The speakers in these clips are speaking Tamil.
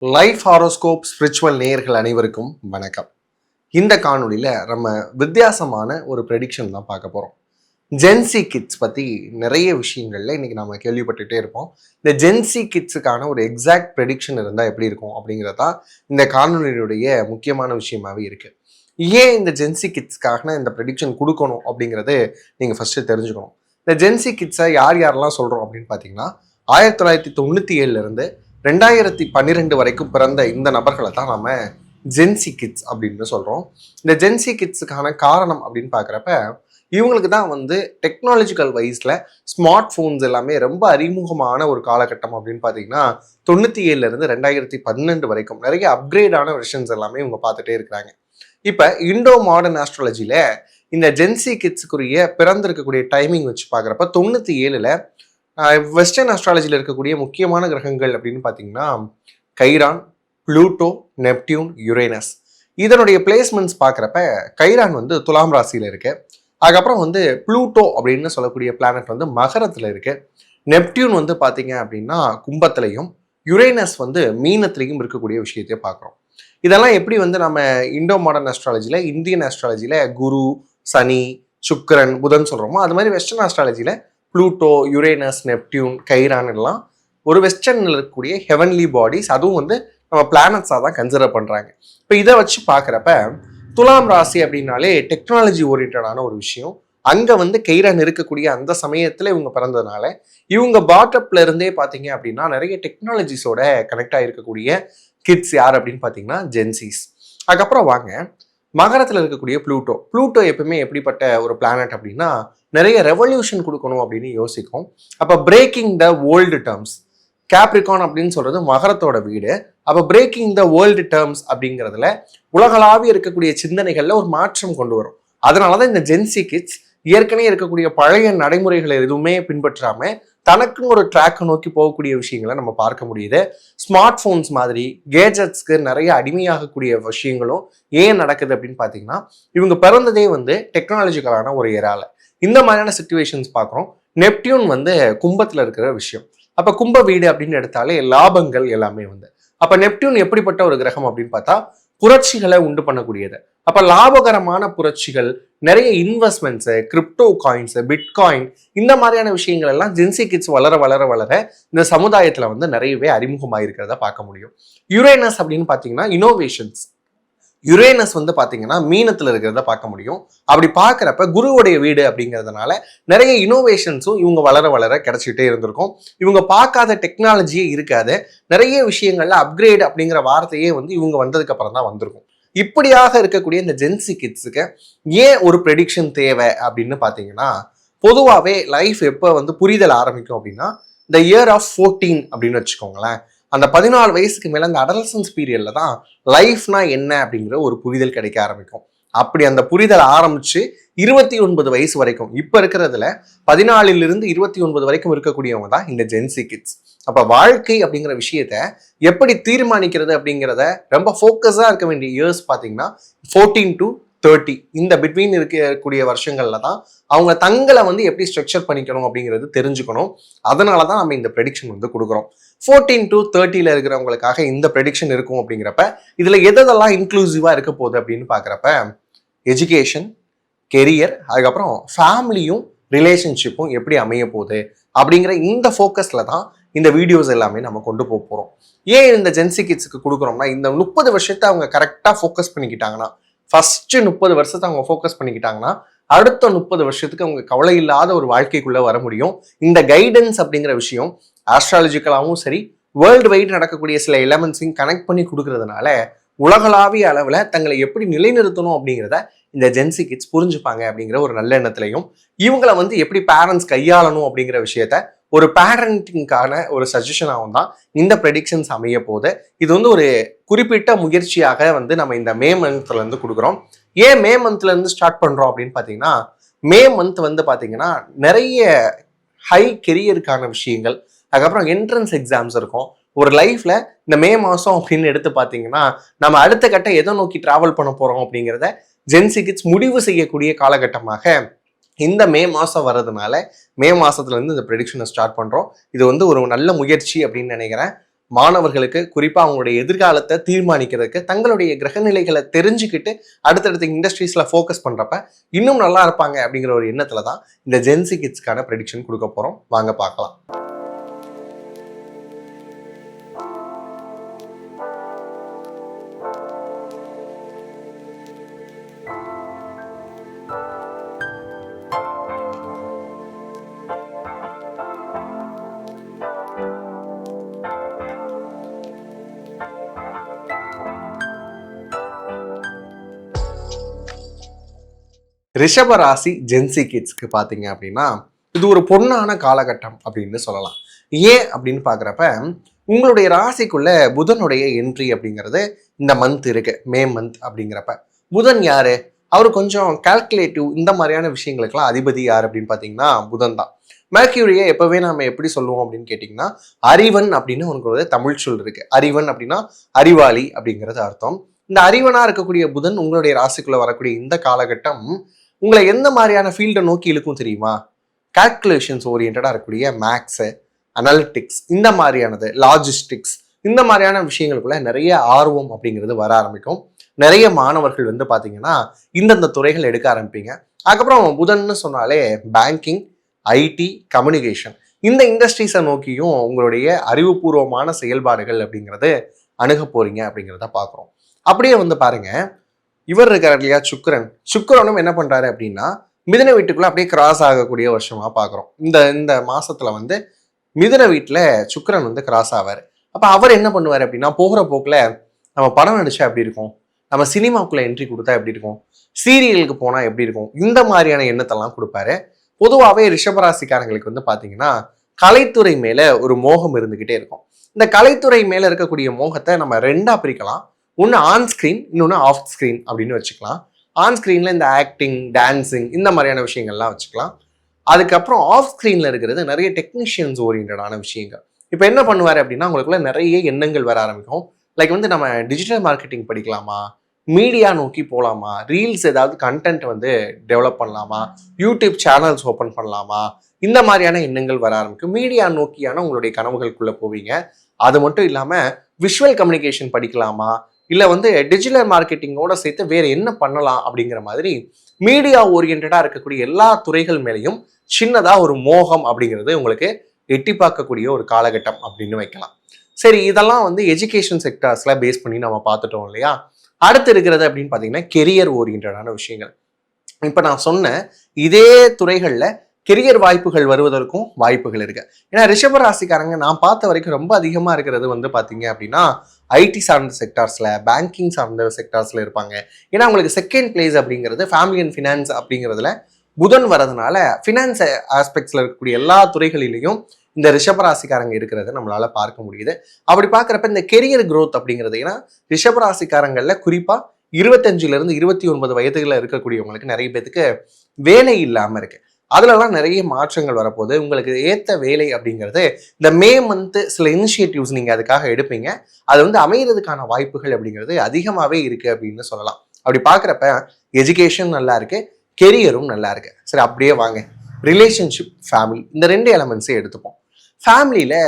லைஃப் ஹாரோஸ்கோப் ஸ்பிரிச்சுவல் நேயர்கள் அனைவருக்கும் வணக்கம். இந்த காணொலியில் நம்ம வித்தியாசமான ஒரு ப்ரெடிக்ஷன் தான் பார்க்க போகிறோம். ஜென்சி கிட்ஸ் பற்றி நிறைய விஷயங்கள்ல இன்னைக்கு நம்ம கேள்விப்பட்டுகிட்டே இருப்போம். இந்த ஜென்சி கிட்ஸுக்கான ஒரு எக்ஸாக்ட் ப்ரெடிக்ஷன் இருந்தால் எப்படி இருக்கும் அப்படிங்கிறதான் இந்த காணொலியுடைய முக்கியமான விஷயமாகவே இருக்குது. ஏன் இந்த ஜென்சி கிட்ஸ்க்காக இந்த ப்ரெடிக்ஷன் கொடுக்கணும் அப்படிங்கிறது நீங்கள் ஃபஸ்ட்டு தெரிஞ்சுக்கணும். இந்த ஜென்சி கிட்ஸை யாரெல்லாம் சொல்கிறோம் அப்படின்னு பார்த்தீங்கன்னா 1997 2012 வரைக்கும் பிறந்த இந்த நபர்களை தான் நம்ம ஜென்சி கிட்ஸ் அப்படின்னு சொல்கிறோம். இந்த ஜென்சி கிட்ஸுக்கான காரணம் அப்படின்னு பார்க்குறப்ப இவங்களுக்கு தான் டெக்னாலஜிக்கல் வைஸில் ஸ்மார்ட் ஃபோன்ஸ் எல்லாமே ரொம்ப அறிமுகமான ஒரு காலகட்டம் அப்படின்னு பார்த்தீங்கன்னா 97 2012 வரைக்கும் நிறைய அப்கிரேடான வெர்ஷன்ஸ் எல்லாமே இவங்க பார்த்துட்டே இருக்கிறாங்க. இப்போ இண்டோ மாடர்ன் ஆஸ்ட்ராலஜியில் இந்த ஜென்சி கிட்ஸுக்குரிய பிறந்திருக்கக்கூடிய டைமிங் வச்சு பார்க்குறப்ப 97 வெஸ்டர்ன் ஆஸ்ட்ராலஜியில் இருக்கக்கூடிய முக்கியமான கிரகங்கள் அப்படின்னு பார்த்தீங்கன்னா கைரான், ப்ளூட்டோ, நெப்டியூன், யுரேனஸ். இதனுடைய பிளேஸ்மெண்ட்ஸ் பார்க்குறப்ப கைரான் துலாம் ராசியில் இருக்கு. அதுக்கப்புறம் ப்ளூட்டோ அப்படின்னு சொல்லக்கூடிய பிளானட் மகரத்தில் இருக்கு. நெப்டியூன் பார்த்தீங்க அப்படின்னா கும்பத்திலையும், யுரேனஸ் மீனத்திலையும் இருக்கக்கூடிய விஷயத்தையே பார்க்குறோம். இதெல்லாம் எப்படி நம்ம இண்டோ மாடர்ன் ஆஸ்ட்ராலஜியில், இந்தியன் ஆஸ்ட்ராலஜியில் குரு, சனி, சுக்கிரன், புதன் சொல்கிறோமோ அது மாதிரி வெஸ்டர்ன் ஆஸ்ட்ராலஜியில் ப்ளூட்டோ, யுரேனஸ், நெப்டியூன், கைரான் எல்லாம் ஒரு வெஸ்டர்னில் இருக்கக்கூடிய ஹெவன்லி பாடிஸ், அதுவும் நம்ம பிளானட்ஸாக தான் கன்சிடர் பண்ணுறாங்க. இப்போ இதை வச்சு பார்க்குறப்ப துலாம் ராசி அப்படின்னாலே டெக்னாலஜி ஓரியன்டான ஒரு விஷயம். அங்கே கைரான் இருக்கக்கூடிய அந்த சமயத்தில் இவங்க பிறந்ததுனால இவங்க பாட்டப்ல இருந்தே பார்த்தீங்க அப்படின்னா நிறைய டெக்னாலஜிஸோட கனெக்ட் ஆகிருக்கக்கூடிய கிட்ஸ் யார் அப்படின்னு பார்த்தீங்கன்னா ஜென்சிஸ். அதுக்கப்புறம் வாங்க மகரத்தில் இருக்கக்கூடிய ப்ளூட்டோ எப்பவுமே எப்படிப்பட்ட ஒரு பிளானட் அப்படின்னா நிறைய ரெவல்யூஷன் கொடுக்கணும் அப்படின்னு யோசிக்கும். அப்போ breaking the world terms, Capricorn அப்படின்னு சொல்றது மகரத்தோட வீடு. அப்போ பிரேக்கிங் த வேர்ல்டு டேர்ம்ஸ் அப்படிங்கிறதுல உலகளாவிய இருக்கக்கூடிய சிந்தனைகள்ல ஒரு மாற்றம் கொண்டு வரும். அதனாலதான் இந்த ஜென்சி கிட்ஸ் ஏற்கனவே இருக்கக்கூடிய பழைய நடைமுறைகளை எதுவுமே பின்பற்றாம தனக்குன்னு ஒரு ட்ராக்கை நோக்கி போகக்கூடிய விஷயங்களை நம்ம பார்க்க முடியுது. ஸ்மார்ட் போன்ஸ் மாதிரி கேஜெட்ஸ்க்கு நிறைய அடிமையாகக்கூடிய விஷயங்களும் ஏன் நடக்குது அப்படின்னு பார்த்தீங்கன்னா இவங்க பிறந்ததே டெக்னாலஜிக்கலான ஒரு ஏரால. இந்த மாதிரியான சிச்சுவேஷன்ஸ் பார்க்குறோம். நெப்டியூன் கும்பத்தில் இருக்கிற விஷயம். அப்போ கும்ப வீடு அப்படின்னு எடுத்தாலே லாபங்கள் எல்லாமே அப்போ நெப்டியூன் எப்படிப்பட்ட ஒரு கிரகம் அப்படின்னு பார்த்தா புரட்சிகளை உண்டு பண்ணக்கூடியது. அப்போ லாபகரமான புரட்சிகள், நிறைய இன்வெஸ்ட்மெண்ட்ஸு, கிரிப்டோ காயின்ஸ், பிட்காயின், இந்த மாதிரியான விஷயங்கள் எல்லாம் ஜென்சி கிட்ஸ் வளர வளர வளர இந்த சமுதாயத்தில் நிறையவே அறிமுகமாயிருக்கிறத பார்க்க முடியும். யுரேனஸ் அப்படின்னு பார்த்தீங்கன்னா இனோவேஷன்ஸ். யுரேனஸ் பார்த்தீங்கன்னா மீனத்தில் இருக்கிறத பார்க்க முடியும். அப்படி பார்க்குறப்ப குருவுடைய வீடு அப்படிங்கிறதுனால நிறைய இனோவேஷன்ஸும் இவங்க வளர வளர கிடைச்சிட்டே இருந்திருக்கும். இவங்க பார்க்காத டெக்னாலஜியே இருக்காது. நிறைய விஷயங்கள்ல அப்கிரேட் அப்படிங்கிற வார்த்தையே இவங்க வந்ததுக்கு அப்புறம் தான் வந்திருக்கும். இப்படியாக இருக்கக்கூடிய இந்த ஜென்சி கிட்ஸுக்கு ஏன் ஒரு ப்ரெடிக்ஷன் தேவை அப்படின்னு பார்த்தீங்கன்னா பொதுவாகவே லைஃப் எப்போ புரிதல் ஆரம்பிக்கும் அப்படின்னா இந்த இயர் ஆஃப் 14 அப்படின்னு வச்சுக்கோங்களேன். அந்த 14 வயசுக்கு மேலே அந்த அடலசன்ஸ் பீரியட்ல தான் லைஃப்னா என்ன அப்படிங்கிற ஒரு புரிதல் கிடைக்க ஆரம்பிக்கும். அப்படி அந்த புரிதல் ஆரம்பிச்சு 29 வயசு வரைக்கும் இப்போ இருக்கிறதுல 14 29 வரைக்கும் இருக்கக்கூடியவங்க தான் இந்த ஜென்சி கிட்ஸ். அப்போ வாழ்க்கை அப்படிங்கிற விஷயத்த எப்படி தீர்மானிக்கிறது அப்படிங்கிறத ரொம்ப ஃபோக்கஸாக இருக்க வேண்டிய இயர்ஸ் பார்த்தீங்கன்னா 14 to 30 இந்த பிட்வீன் இருக்கக்கூடிய வருஷங்கள்ல தான் அவங்க தங்களை எப்படி ஸ்ட்ரக்சர் பண்ணிக்கணும் அப்படிங்கிறது தெரிஞ்சுக்கணும். அதனால தான் நம்ம இந்த ப்ரெடிக்ஷன் கொடுக்குறோம். 14 to 30 இருக்கிறவங்களுக்காக இந்த ப்ரெடிக்ஷன் இருக்கும். அப்படிங்கிறப்ப இதுல எதெல்லாம் இன்க்ளூசிவா இருக்க போகுது அப்படின்னு பார்க்குறப்ப எஜுகேஷன், கெரியர், அதுக்கப்புறம் ஃபேமிலியும் ரிலேஷன்ஷிப்பும் எப்படி அமைய போகுது அப்படிங்கிற இந்த ஃபோக்கஸ்ல தான் இந்த வீடியோஸ் எல்லாமே நம்ம கொண்டு போக போறோம். ஏன் இந்த ஜென்சி கிட்ஸுக்கு கொடுக்குறோம்னா இந்த 30 வருஷத்தை அவங்க கரெக்டாக ஃபோக்கஸ் பண்ணிக்கிட்டாங்கன்னா, ஃபர்ஸ்ட் 30 வருஷத்தை அவங்க ஃபோக்கஸ் பண்ணிக்கிட்டாங்கன்னா அடுத்த 30 வருஷத்துக்கு அவங்க கவலை இல்லாத ஒரு வாழ்க்கைக்குள்ள வர முடியும். இந்த கைடன்ஸ் அப்படிங்கிற விஷயம் ஆஸ்ட்ராலஜிக்கலாகவும் சரி, வேர்ல்டு வைடு நடக்கக்கூடிய சில எலமெண்ட்ஸையும் கனெக்ட் பண்ணி கொடுக்கறதுனால உலகளாவிய அளவில் தங்களை எப்படி நிலைநிறுத்தணும் அப்படிங்கிறத இந்த ஜென்சி கிட்ஸ் புரிஞ்சுப்பாங்க அப்படிங்கிற ஒரு நல்ல எண்ணத்திலையும் இவங்களை எப்படி பேரண்ட்ஸ் கையாளணும் அப்படிங்கிற விஷயத்த ஒரு பேரண்டிங்கான ஒரு சஜஷனாகவும் தான் இந்த ப்ரெடிக்ஷன்ஸ் அமைய போகுது. இது ஒரு குறிப்பிட்ட முயற்சியாக நம்ம இந்த மே மந்த்ல இருந்து கொடுக்குறோம். ஏன் மே மந்த்ல இருந்து ஸ்டார்ட் பண்றோம் அப்படின்னு பார்த்தீங்கன்னா மே மந்த் பார்த்தீங்கன்னா நிறைய ஹை கெரியருக்கான விஷயங்கள், அதுக்கப்புறம் என்ட்ரன்ஸ் எக்ஸாம்ஸ் இருக்கும். ஒரு லைஃப்ல இந்த மே மாசம் அப்படின்னு எடுத்து பார்த்தீங்கன்னா நம்ம அடுத்த கட்டம் எதை நோக்கி டிராவல் பண்ண போறோம் அப்படிங்கிறத ஜென்சி கிட்ஸ் முடிவு செய்யக்கூடிய காலகட்டமாக இந்த மே மாதம் வர்றதுனால மே மாதத்துலேருந்து இந்த ப்ரெடிக்ஷனை ஸ்டார்ட் பண்ணுறோம். இது ஒரு நல்ல முயற்சி அப்படின்னு நினைக்கிறேன். மாணவர்களுக்கு குறிப்பா அவங்களுடைய எதிர்காலத்தை தீர்மானிக்கிறதுக்கு தங்களுடைய கிரகநிலைகளை தெரிஞ்சுக்கிட்டு அடுத்தடுத்த இண்டஸ்ட்ரீஸ்ல ஃபோக்கஸ் பண்றப்ப இன்னும் நல்லா இருப்பாங்க அப்படிங்கிற ஒரு எண்ணத்துல தான் இந்த ஜென்சி கிட்ஸ்க்கான ப்ரெடிக்ஷன் கொடுக்க போறோம். வாங்க பார்க்கலாம். ரிஷப ராசி ஜென்சி கிட்ஸ்க்கு பார்த்தீங்க அப்படின்னா இது ஒரு பொன்னான காலகட்டம் அப்படின்னு சொல்லலாம். ஏன் அப்படின்னு பார்க்குறப்ப உங்களுடைய ராசிக்குள்ள புதனுடைய என்ட்ரி அப்படிங்கிறது இந்த மந்த் இருக்கு, மே மந்த் அப்படிங்கிறப்ப. புதன் யாரு? அவர் கொஞ்சம் கால்குலேட்டிவ் இந்த மாதிரியான விஷயங்களுக்கெல்லாம் அதிபதி யார் அப்படின்னு பார்த்தீங்கன்னா புதன் தான். மெர்க்யூரியை எப்பவே நம்ம எப்படி சொல்லுவோம் அப்படின்னு கேட்டிங்கன்னா அறிவன் அப்படின்னு உனக்கு ஒரு தமிழ் சொல் இருக்கு. அறிவன் அப்படின்னா அறிவாளி அப்படிங்கிறது அர்த்தம். இந்த அறிவனா இருக்கக்கூடிய புதன் உங்களுடைய ராசிக்குள்ள வரக்கூடிய இந்த காலகட்டம் உங்களை எந்த மாதிரியான ஃபீல்டை நோக்கி இழுக்கும் தெரியுமா? கால்குலேஷன்ஸ் ஓரியன்டாக இருக்கக்கூடிய மேக்ஸு, அனாலிட்டிக்ஸ், இந்த மாதிரியானது, லாஜிஸ்டிக்ஸ், இந்த மாதிரியான விஷயங்களுக்குள்ள நிறைய ஆர்வம் அப்படிங்கிறது வர ஆரம்பிக்கும். நிறைய மாணவர்கள் வந்து பார்த்தீங்கன்னா இந்தந்த துறைகள் எடுக்க ஆரம்பிப்பீங்க. அதுக்கப்புறம் புதன்னு சொன்னாலே பேங்கிங், ஐடி, கம்யூனிகேஷன் இந்த இண்டஸ்ட்ரீஸை நோக்கியும் உங்களுடைய அறிவுபூர்வமான செயல்பாடுகள் அப்படிங்கிறது அணுக போறீங்க அப்படிங்கிறத பார்க்குறோம். அப்படியே வந்து பாருங்க, இவர் இருக்கார் இல்லையா சுக்கிரனும் என்ன பண்றாரு அப்படின்னா மிதுன வீட்டுக்குள்ள அப்படியே கிராஸ் ஆகக்கூடிய வருஷமா பாக்குறோம். இந்த மாசத்துல வந்து மிதுன வீட்டுல சுக்கிரன் வந்து கிராஸ் ஆவாரு. அப்ப அவர் என்ன பண்ணுவாரு அப்படின்னா போகிற போக்குல நம்ம படம் நடிச்சா எப்படி இருக்கும், நம்ம சினிமாக்குள்ள என்ட்ரி கொடுத்தா எப்படி இருக்கும், சீரியலுக்கு போனா எப்படி இருக்கும், இந்த மாதிரியான எண்ணத்தெல்லாம் கொடுப்பாரு. பொதுவாகவே ரிஷபராசிக்காரங்களுக்கு வந்து பாத்தீங்கன்னா கலைத்துறை மேல ஒரு மோகம் இருந்துகிட்டே இருக்கும். இந்த கலைத்துறை மேல இருக்கக்கூடிய மோகத்தை நம்ம ரெண்டா பிரிக்கலாம். ஒன்று ஆன் ஸ்க்ரீன், இன்னொன்று ஆஃப் ஸ்க்ரீன் அப்படின்னு வச்சுக்கலாம். ஆன் ஸ்க்ரீனில் இந்த ஆக்டிங், டான்ஸிங் இந்த மாதிரியான விஷயங்கள்லாம் வச்சுக்கலாம். அதுக்கப்புறம் ஆஃப் ஸ்க்ரீனில் இருக்கிறது நிறைய டெக்னீஷியன்ஸ் ஓரியன்டான விஷயங்கள். இப்போ என்ன பண்ணுவார் அப்படின்னா உங்களுக்குள்ள நிறைய எண்ணங்கள் வர ஆரம்பிக்கும். லைக் வந்து நம்ம டிஜிட்டல் மார்க்கெட்டிங் படிக்கலாமா, மீடியா நோக்கி போகலாமா, ரீல்ஸ் ஏதாவது கண்டென்ட் வந்து டெவலப் பண்ணலாமா, யூடியூப் சேனல்ஸ் ஓப்பன் பண்ணலாமா, இந்த மாதிரியான எண்ணங்கள் வர ஆரம்பிக்கும். மீடியா நோக்கியான உங்களுடைய கனவுகளுக்குள்ளே போவீங்க. அது மட்டும் இல்லாமல் விஷுவல் கம்யூனிகேஷன் படிக்கலாமா, இல்லை வந்து டிஜிட்டல் மார்க்கெட்டிங்கோட சேர்த்து வேறு என்ன பண்ணலாம் அப்படிங்கிற மாதிரி மீடியா ஓரியன்டாக இருக்கக்கூடிய எல்லா துறைகள் மேலேயும் சின்னதாக ஒரு மோகம் அப்படிங்கிறது உங்களுக்கு எட்டி பார்க்கக்கூடிய ஒரு காலகட்டம் அப்படின்னு வைக்கலாம். சரி, இதெல்லாம் வந்து எஜுகேஷன் செக்டர்ஸில் பேஸ் பண்ணி நம்ம பார்த்துட்டோம் இல்லையா. அடுத்து இருக்கிறது அப்படின்னு பார்த்தீங்கன்னா கெரியர் ஓரியன்டான விஷயங்கள். இப்போ நான் சொன்ன இதே துறைகளில் கெரியர் வாய்ப்புகள் வருவதற்கும் வாய்ப்புகள் இருக்கு. ஏன்னா ரிஷபராசிக்காரங்க நான் பார்த்த வரைக்கும் ரொம்ப அதிகமாக இருக்கிறது வந்து பார்த்தீங்க அப்படின்னா ஐடி சார்ந்த செக்டார்ஸில், பேங்கிங் சார்ந்த செக்டார்ஸில் இருப்பாங்க. ஏன்னா அவங்களுக்கு செகண்ட் பிளேஸ் அப்படிங்கிறது ஃபேமிலி அண்ட் ஃபினான்ஸ் அப்படிங்கிறதுல புதன் வரதுனால ஃபினான்ஸ் ஆஸ்பெக்ட்ஸில் இருக்கக்கூடிய எல்லா துறைகளிலையும் இந்த ரிஷபராசிக்காரங்க இருக்கிறத நம்மளால பார்க்க முடியுது. அப்படி பார்க்குறப்ப இந்த கெரியர் growth அப்படிங்கிறது, ஏன்னா ரிஷபராசிக்காரங்கள்ல குறிப்பாக 25 to 29 வயதுகளில் இருக்கக்கூடியவங்களுக்கு நிறைய பேத்துக்கு வேலை இல்லாமல் இருக்கு. அதுலலாம் நிறைய மாற்றங்கள் வரப்போது. உங்களுக்கு ஏற்ற வேலை அப்படிங்கிறது இந்த மே மந்த்து சில இனிஷியேட்டிவ்ஸ் நீங்கள் அதுக்காக எடுப்பீங்க. அது வந்து அமைகிறதுக்கான வாய்ப்புகள் அப்படிங்கிறது அதிகமாகவே இருக்குது அப்படின்னு சொல்லலாம். அப்படி பார்க்குறப்ப எஜுகேஷன் நல்லா இருக்கு, கெரியரும் நல்லா இருக்கு. சரி, அப்படியே வாங்க ரிலேஷன்ஷிப், ஃபேமிலி இந்த 2 எலமெண்ட்ஸே எடுத்துப்போம். ஃபேமிலியில்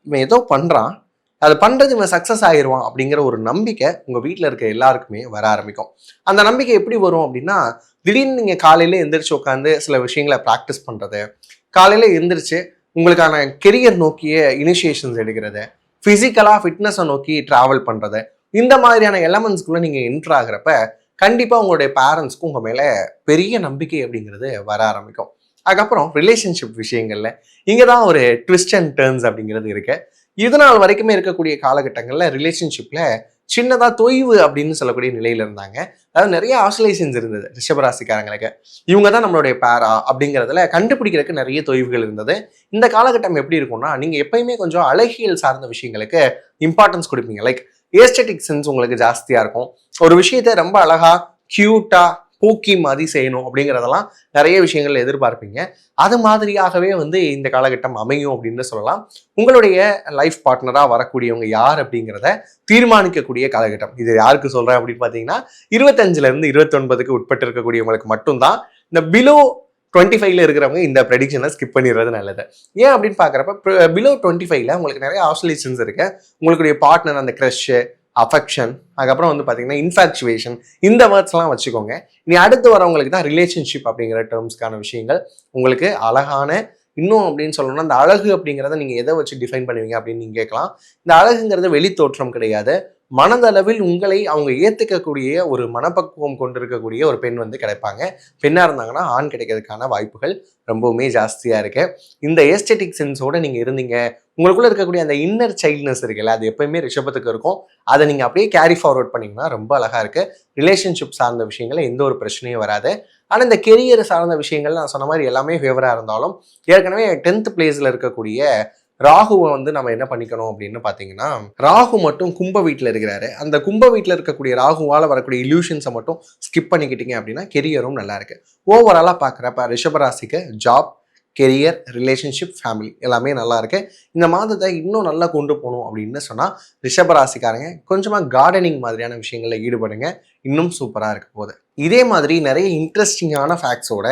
இவன் ஏதோ பண்ணுறான், அது பண்ணுறது இவன் சக்ஸஸ் ஆகிடுவான் அப்படிங்கிற ஒரு நம்பிக்கை உங்கள் வீட்டில் இருக்க எல்லாருக்குமே வர ஆரம்பிக்கும். அந்த நம்பிக்கை எப்படி வரும் அப்படின்னா திடீர்னு நீங்கள் காலையில் எந்திரிச்சு உட்காந்து சில விஷயங்களை ப்ராக்டிஸ் பண்ணுறது, காலையில் எந்திரிச்சு உங்களுக்கான கெரியர் நோக்கிய இனிஷியேஷன்ஸ் எடுக்கிறது, ஃபிசிக்கலாக ஃபிட்னஸை நோக்கி ட்ராவல் பண்ணுறது, இந்த மாதிரியான எலமெண்ட்ஸ்குள்ளே நீங்கள் என்ட்ரு ஆகிறப்ப கண்டிப்பாக உங்களுடைய பேரண்ட்ஸ்க்கும் உங்கள் மேலே பெரிய நம்பிக்கை அப்படிங்கிறது வர ஆரம்பிக்கும். அதுக்கப்புறம் ரிலேஷன்ஷிப் விஷயங்களில் இங்கே தான் ஒரு ட்விஸ்ட் அண்ட் டர்ன்ஸ் அப்படிங்கிறது இருக்கு. இது நாள் வரைக்குமே இருக்கக்கூடிய காலகட்டங்களில் ரிலேஷன்ஷிப்பில் சின்னதாக தொய்வு அப்படின்னு சொல்லக்கூடிய நிலையில் இருந்தாங்க. அதாவது நிறைய ஆசோலேஷன்ஸ் இருந்தது ரிஷபராசிக்காரங்களுக்கு. இவங்க தான் நம்மளுடைய பேரா அப்படிங்கிறதுல கண்டுபிடிக்கிறதுக்கு நிறைய தொய்வுகள் இருந்தது. இந்த காலகட்டம் எப்படி இருக்கும்னா நீங்கள் எப்பயுமே கொஞ்சம் அழகியல் சார்ந்த விஷயங்களுக்கு இம்பார்ட்டன்ஸ் கொடுப்பீங்க. லைக் ஏஸ்தெட்டிக் சென்ஸ் உங்களுக்கு ஜாஸ்தியாக இருக்கும். ஒரு விஷயத்த ரொம்ப அழகா கியூட்டா போக்கி மாதிரி செய்யணும் அப்படிங்கிறதெல்லாம் நிறைய விஷயங்கள் எதிர்பார்ப்பீங்க. அது மாதிரியாகவே வந்து இந்த காலகட்டம் அமையும் அப்படின்னு சொல்லலாம். உங்களுடைய லைஃப் பார்ட்னராக வரக்கூடியவங்க யார் அப்படிங்கிறத தீர்மானிக்கக்கூடிய காலகட்டம் இது. யாருக்கு சொல்கிறேன் அப்படின்னு பார்த்தீங்கன்னா 25 to 29 உட்பட்டு இருக்கக்கூடியவங்களுக்கு மட்டும்தான். இந்த பிலோ 25ல இருக்கிறவங்க இந்த ப்ரெடிக்ஷனை ஸ்கிப் பண்ணிடுறது நல்லது. ஏன் அப்படின்னு பார்க்குறப்ப பிலோ 25ல உங்களுக்கு நிறைய ஆசோலேஷன்ஸ் இருக்கு. உங்களுடைய பார்ட்னர் அந்த க்ரஷ்ஷு, அஃபெக்ஷன், அதுக்கப்புறம் வந்து பார்த்தீங்கன்னா இன்ஃபாக்சுவேஷன், இந்த வேர்ட்ஸ்லாம் வச்சுக்கோங்க. இனி அடுத்து வரவங்களுக்கு தான் ரிலேஷன்ஷிப் அப்படிங்கிற டேர்ம்ஸ்க்கான விஷயங்கள். உங்களுக்கு அழகான இன்னும் அப்படின்னு சொல்லணும்னா அந்த அழகு அப்படிங்கிறத நீங்கள் எதை வச்சு டிஃபைன் பண்ணுவீங்க அப்படின்னு நீங்கள் கேட்கலாம். இந்த அழகுங்கிறது வெளி தோற்றம் கிடையாது. மனதளவில் உங்களை அவங்க ஏற்றுக்கக்கூடிய ஒரு மனப்பக்குவம் கொண்டிருக்கக்கூடிய ஒரு பெண் வந்து கிடைப்பாங்க. பெண்ணாக இருந்தாங்கன்னா ஆண் கிடைக்கிறதுக்கான வாய்ப்புகள் ரொம்பவுமே ஜாஸ்தியாக இருக்கு. இந்த ஏஸ்தெட்டிக் சென்ஸோட நீங்கள் இருந்தீங்க, உங்களுக்குள்ள இருக்கக்கூடிய அந்த இன்னர் சைல்ட்னஸ் இருக்குல்ல, அது எப்பயுமே ரிஷபத்துக்கு இருக்கும். அதை நீங்கள் அப்படியே கேரி ஃபார்வர்ட் பண்ணிங்கன்னா ரொம்ப அழகாக இருக்குது. ரிலேஷன்ஷிப் சார்ந்த விஷயங்கள் எந்த ஒரு பிரச்சனையும் வராது. ஆனால் இந்த கெரியர் சார்ந்த விஷயங்கள் நான் சொன்ன மாதிரி எல்லாமே ஃபேவராக இருந்தாலும், ஏற்கனவே 10th பிளேஸில் இருக்கக்கூடிய ராகுவை வந்து நம்ம என்ன பண்ணிக்கணும் அப்படின்னு பார்த்தீங்கன்னா, ராகு மட்டும் கும்ப வீட்டில் இருக்கிறாரு. அந்த கும்ப வீட்டில் இருக்கக்கூடிய ராகுவால் வரக்கூடிய இல்யூஷன்ஸை மட்டும் ஸ்கிப் பண்ணிக்கிட்டீங்க அப்படின்னா கெரியரும் நல்லா இருக்கு. ஓவராலாக பார்க்குறப்ப ரிஷபராசிக்கு ஜாப், கெரியர், ரிலேஷன்ஷிப், ஃபேமிலி எல்லாமே நல்லா இருக்கு. இந்த மாதத்தை இன்னும் நல்லா கொண்டு போகணும் அப்படின்னு சொன்னால் ரிஷபராசிக்காரங்க கொஞ்சமாக கார்டனிங் மாதிரியான விஷயங்களில் ஈடுபடுங்க. இன்னும் சூப்பராக இருக்க போகுது. இதே மாதிரி நிறைய இன்ட்ரெஸ்டிங்கான ஃபேக்ட்ஸோட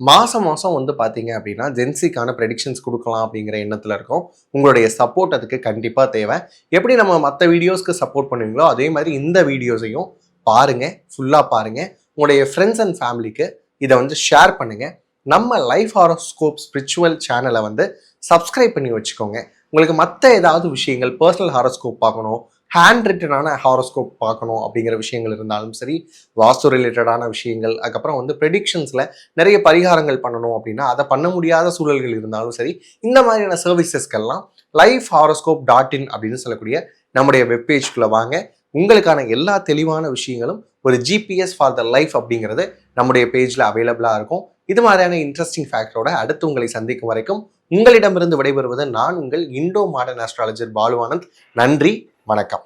மாதம் வந்து பார்த்தீங்க அப்படின்னா ஜென்சிக்கான ப்ரெடிக்ஷன்ஸ் கொடுக்கலாம் அப்படிங்கிற எண்ணத்தில் இருக்கும். உங்களுடைய சப்போர்ட் அதுக்கு கண்டிப்பாக தேவை. எப்படி நம்ம மற்ற வீடியோஸ்க்கு சப்போர்ட் பண்ணுவீங்களோ அதே மாதிரி இந்த வீடியோஸையும் பாருங்கள், ஃபுல்லாக பாருங்கள். உங்களுடைய ஃப்ரெண்ட்ஸ் அண்ட் ஃபேமிலிக்கு இதை வந்து ஷேர் பண்ணுங்கள். நம்ம லைஃப் ஹாரோஸ்கோப் ஸ்பிரிச்சுவல் சேனலை வந்து சப்ஸ்கிரைப் பண்ணி வச்சுக்கோங்க. உங்களுக்கு மற்ற ஏதாவது விஷயங்கள், பர்சனல் ஹாரோஸ்கோப் பார்க்கணும், ஹேண்ட் ரிட்டனான ஹாரோஸ்கோப் பார்க்கணும் அப்படிங்கிற விஷயங்கள் இருந்தாலும் சரி, வாஸ்து ரிலேட்டடான விஷயங்கள், அதுக்கப்புறம் வந்து ப்ரெடிக்ஷன்ஸில் நிறைய பரிகாரங்கள் பண்ணணும் அப்படின்னா அதை பண்ண முடியாத சூழல்கள் இருந்தாலும் சரி, இந்த மாதிரியான சர்வீசஸ்க்கெல்லாம் lifehoroscope.in அப்படின்னு சொல்லக்கூடிய நம்முடைய வெப்பேஜ்குள்ளே வாங்க. உங்களுக்கான எல்லா தெளிவான விஷயங்களும் ஒரு ஜிபிஎஸ் ஃபார் த லைஃப் அப்படிங்கிறது நம்முடைய பேஜில் அவைலபிளாக இருக்கும். இது மாதிரியான இன்ட்ரெஸ்டிங் ஃபேக்டரோட அடுத்து உங்களை சந்திக்கும் வரைக்கும் உங்களிடமிருந்து விடைபெறுவது நான் உங்கள் இண்டோ மாடர்ன் ஆஸ்ட்ராலஜர் பாலுவானந்த். நன்றி, வணக்கம்.